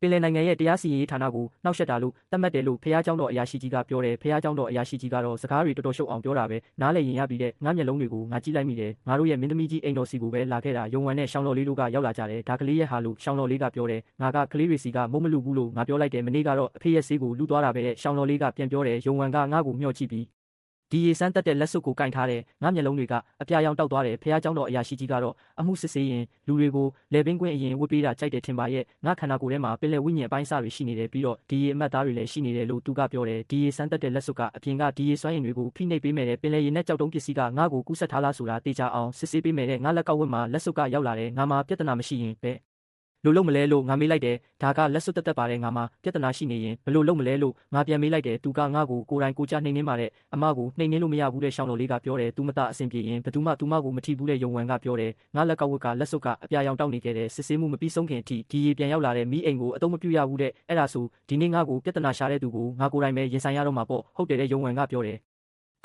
ပင်လယ်နိုင်ငံရဲ့တရားစီရင်ရေးဌာနကိုနှောက်ယှက်တာလို့သတ်မှတ်တယ်လို့ဖះเจ้าတော်အရာရှိကြီးကပြောတယ်ဖះเจ้าတော်အရာရှိကြီးကတော့စကားတွေတော်တော်ရှုပ်အောင်ပြောတာပဲနားလည်ရင်ရပြီတဲ့ငါမျက်လုံးတွေကိုငါကြည့်လိုက်မိတယ်ငါတို့ရဲ့မင်းသမီးကြီးအိမ်တော်စီကိုပဲလာခဲ့တာယုံဝမ်နဲ့ရှောင်းတော်လေးတို့ကရောက်လာကြတယ်ဒါကလေးရဲ့ဟာလို့ရှောင်းတော်လေးကပြောတယ်ငါကကလေးတွေစီကမုတ်မလူဘူးလို့ငါပြောလိုက်တယ်မနေ့ကတော့အဖေရဲ့ဆေးကိုလူသွားတာပဲတဲ့ရှောင်းတော်လေးကပြန်ပြောတယ်ယုံဝမ်ကငါ့ကိုမျှော့ကြည့်ပြီးဒီရေစမ်းတက်တဲ့လက်စွပ်ကိုကင်ထားတဲ့ငါမျက်လုံးတွေကအပြာရောင်တောက်သွားတယ်ဖះเจ้าတော်အရာရှိကြီးကတော့အမှုစစ်ဆေးရင်လူတွေကိုလေပင်ကွင်းအရင်ဝတ်ပေးတာကြိုက်တယ်ထင်ပါရဲ့ငါခန္ဓာကိုယ်ထဲမှာပင်လယ်ဝိညာဉ်အပိုင်းအစတွေရှိနေတယ်ပြီးတော့ဒီရေအမတ်သားတွေလည်းရှိနေတယ်လို့သူကပြောတယ်ဒီရေစမ်းတက်တဲ့လက်စွပ်ကအပြင်ကဒီရေစွမ်းရည်တွေကိုဖိနှိပ်ပေးမယ်တဲ့ပင်လယ်ရေနဲ့ကြောက်တုံးပစ္စည်းကငါ့ကိုကူးဆက်ထားလားဆိုတာတေချာအောင်စစ်ဆေးပေးမယ်တဲ့ငါလက်ကောက်ဝတ်မှာလက်စွပ်ကရောက်လာတယ်ငါမှာပြဿနာမရှိရင်ပဲလို့လုံးမလဲလို့ငါမေးလိုက်တယ်ဒါကလက်စွပ်တက်တက်ပါတယ်ငါမှာပြဿနာရှိနေရင်ဘလို့လုံးမလဲလို့ငါပြန်မေးလိုက်တယ်သူကငါ့ကိုကိုယ်တိုင်ကိုကြနှိမ့်နှင်းပါတဲ့အမကိုနှိမ့်နှင်းလို့မရဘူးတဲ့ရှောင်းတော်လေးကပြောတယ်သူမတအဆင်ပြေရင်ဘသူမှသူမကိုမထိဘူးတဲ့ယုံဝမ်ကပြောတယ်ငါလက်ကောက်ဝတ်ကလက်စွပ်ကအပြာရောင်တောက်နေခဲ့တယ်စစ်ဆေးမှုမပြီးဆုံးခင်အထိဒီရေပြန်ရောက်လာတဲ့မိအိမ်ကိုအသုံးမပြုရဘူးတဲ့အဲ့ဒါဆိုဒီနေ့ငါ့ကိုပြဿနာရှာတဲ့သူကိုငါကိုယ်တိုင်ပဲရင်ဆိုင်ရတော့မှာပေါ့ဟုတ်တယ်တဲ့ယုံဝမ်ကပြောတယ်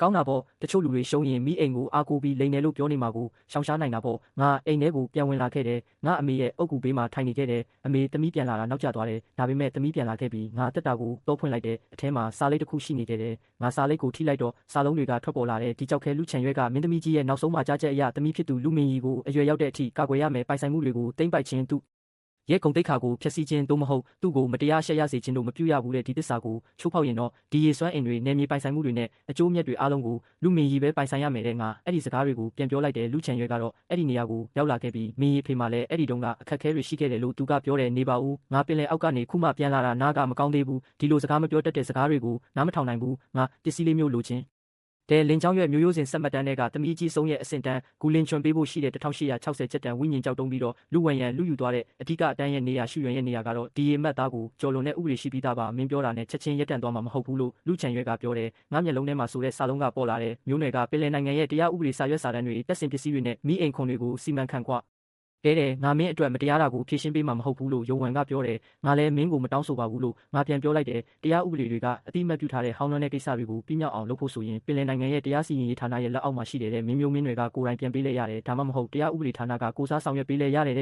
ကောင်းတာပေါ့တချို့လူတွေရှုံးရင်မိအိမ်ကိုအားကိုးပြီးလိန်တယ်လို့ပြောနေမှာကိုရှောင်ရှားနိုင်တာပေါ့ငါအိမ်ထဲကိုပြန်ဝင်လာခဲ့တယ်ငါအမေရဲ့အုတ်ကူဘေးမှာထိုင်နေခဲ့တယ်အမေသမီးပြန်လာတာနောက်ကျသွားတယ်ဒါပေမဲ့သမီးပြန်လာခဲ့ပြီးငါအသက်တာကိုတော့ဖွင့်လိုက်တယ်အထဲမှာစာလိပ်တစ်ခုရှိနေခဲ့တယ်ငါစာလိပ်ကိုထိလိုက်တော့စာလုံးတွေကထွက်ပေါ်လာတယ်ဒီကြောက်ခဲလူချန်ရွက်ကမင်းသမီးကြီးရဲ့နောက်ဆုံးမှကြားချက်အရသမီးဖြစ်သူလူမင်းကြီးကိုအရွယ်ရောက်တဲ့အထိကာကွယ်ရမယ်ပိုင်ဆိုင်မှုတွေကိုတိမ့်ပိုက်ခြင်းသူရဲကုံတိတ်ခါကိုဖျက်ဆီးခြင်းသို့မဟုတ်သူ့ကိုမတရားရှက်ရစေခြင်းတို့မပြုရဘူးတဲ့ဒီသစ္စာကိုချိုးဖောက်ရင်တော့ဒီရေစွမ်းအင်တွေနယ်မြေပိုင်ဆိုင်မှုတွေနဲ့အကျိုးမြတ်တွေအားလုံးကိုလူမင်းကြီးပဲပိုင်ဆိုင်ရမယ်တဲ့ငါအဲ့ဒီစကားတွေကိုပြန်ပြောလိုက်တယ်လူချန်ရွက်ကတော့အဲ့ဒီနေရာကိုရောက်လာခဲ့ပြီးမင်းကြီးဖေးမှလည်းအဲ့ဒီတုန်းကအခက်အခဲတွေရှိခဲ့တယ်လို့သူကပြောတယ်နေပါဦးငါပင်လယ်အောက်ကနေခုမှပြန်လာတာနားကမကောင်းသေးဘူးဒီလိုစကားမပြောတတ်တဲ့စကားတွေကိုနားမထောင်နိုင်ဘူးငါပစ္စည်းလေးမျိုးလိုချင်တဲ့လင်းချောင်းရွက်မျိုးရိုးစင်ဆက်မှတ်တမ်းတွေကတမီးကြီးဆုံးရဲ့အဆင့်တန်းဂူလင်ချွန်ပေးဖို့ရှိတဲ့1860ကျပ်တန်ဝိညာဉ်ကြောက်တုံးပြီးတော့လူဝံရန်လူယူသွားတဲ့အဓိကအတန်းရဲ့နေရာရှုရွံရဲ့နေရာကတော့ဒီရေမတ်သားကိုကျော်လွန်တဲ့ဥပဒေရှိပြီးသားပါမင်းပြောတာနဲ့ချက်ချင်းရက်တန့်သွားမှာမဟုတ်ဘူးလို့လူချန်ရွက်ကပြောတယ်ငါမျက်လုံးထဲမှာဆိုတဲ့စာလုံးကပေါ်လာတယ်မျိုးနွယ်ကပင်လယ်နိုင်ငံရဲ့တရားဥပဒေစာရွက်စာတမ်းတွေတက်ဆင်ပစ္စည်းတွေနဲ့မိအိမ်ခွန်တွေကိုစီမံခန့်ခွာတဲ့ငါမင်းအတွက်မတရားတာကိုဖြေရှင်းပေးမှာမဟုတ်ဘူးလို့ယုံဝမ်ကပြောတယ်ငါလည်းမင်းကိုမတောင်းဆိုပါဘူးလို့ငါပြန်ပြောလိုက်တယ်တရားဥပဒေတွေကအတိအမှတ်ပြုထားတဲ့ဟောင်းနှွမ်းတဲ့ကိစ္စတွေကိုပြမြောက်အောင်လုပ်ဖို့ဆိုရင်ပင်လယ်နိုင်ငံရဲ့တရားစီရင်ရေးဌာနရဲ့လက်အောက်မှာရှိတဲ့မင်းမျိုးမင်းတွေကကိုယ်တိုင်ပြန်ပေးလဲရတယ်ဒါမှမဟုတ်တရားဥပဒေဌာနကကိုစားဆောင်ရွက်ပေးလဲရတယ်တဲ့